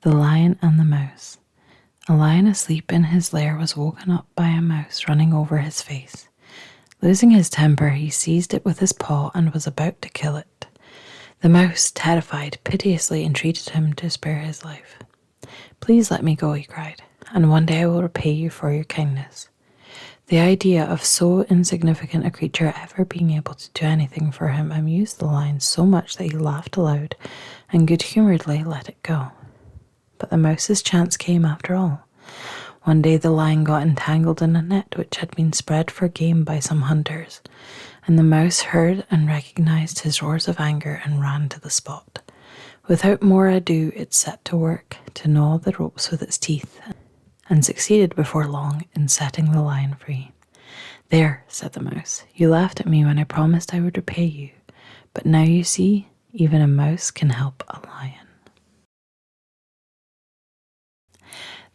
The Lion and the Mouse. A lion asleep in his lair was woken up by a mouse running over his face. Losing his temper, he seized it with his paw and was about to kill it. The mouse, terrified, piteously entreated him to spare his life. "Please let me go," he cried, "and one day I will repay you for your kindness." The idea of so insignificant a creature ever being able to do anything for him amused the lion so much that he laughed aloud and good-humouredly let it go. But the mouse's chance came after all. One day the lion got entangled in a net which had been spread for game by some hunters, and the mouse heard and recognized his roars of anger and ran to the spot. Without more ado, it set to work to gnaw the ropes with its teeth, and succeeded before long in setting the lion free. "There," said the mouse, "you laughed at me when I promised I would repay you, but now you see, even a mouse can help a lion."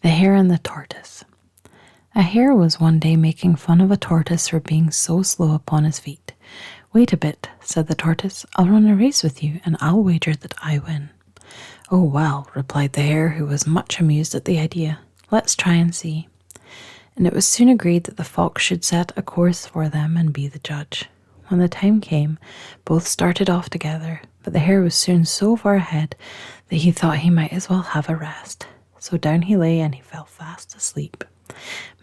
The Hare and the Tortoise. A hare was one day making fun of a tortoise for being so slow upon his feet. "Wait a bit," said the tortoise. "I'll run a race with you, and I'll wager that I win." "Oh, well," replied the hare, who was much amused at the idea. "Let's try and see." And it was soon agreed that the fox should set a course for them and be the judge. When the time came, both started off together, but the hare was soon so far ahead that he thought he might as well have a rest. So down he lay and he fell fast asleep.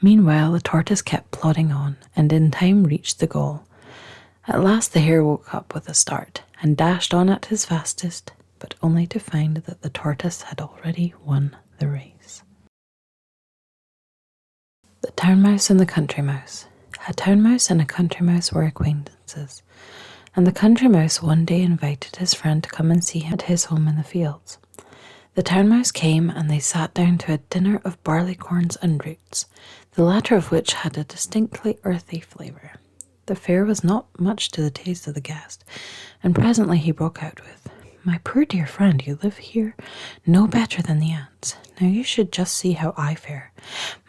Meanwhile, the tortoise kept plodding on, and in time reached the goal. At last the hare woke up with a start, and dashed on at his fastest, but only to find that the tortoise had already won the race. The Town Mouse and the Country Mouse. A town mouse and a country mouse were acquaintances, and the country mouse one day invited his friend to come and see him at his home in the fields. The town mouse came, and they sat down to a dinner of barleycorns and roots, the latter of which had a distinctly earthy flavour. The fare was not much to the taste of the guest, and presently he broke out with, "My poor dear friend, you live here no better than the ants. Now you should just see how I fare.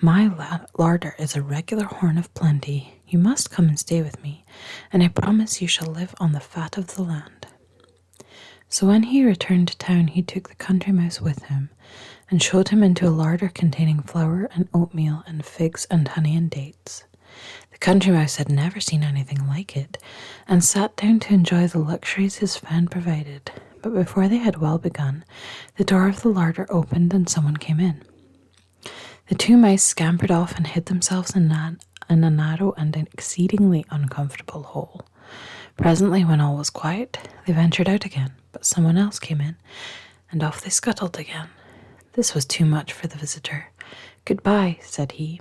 My larder is a regular horn of plenty. You must come and stay with me, and I promise you shall live on the fat of the land." So when he returned to town, he took the country mouse with him, and showed him into a larder containing flour and oatmeal and figs and honey and dates. The country mouse had never seen anything like it, and sat down to enjoy the luxuries his friend provided. But before they had well begun, the door of the larder opened and someone came in. The two mice scampered off and hid themselves in a narrow and exceedingly uncomfortable hole. Presently, when all was quiet, they ventured out again, but someone else came in, and off they scuttled again. This was too much for the visitor. "Goodbye," said he.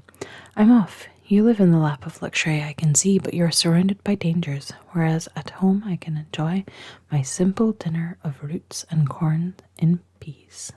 "I'm off. You live in the lap of luxury, I can see, but you're surrounded by dangers, whereas at home I can enjoy my simple dinner of roots and corn in peace."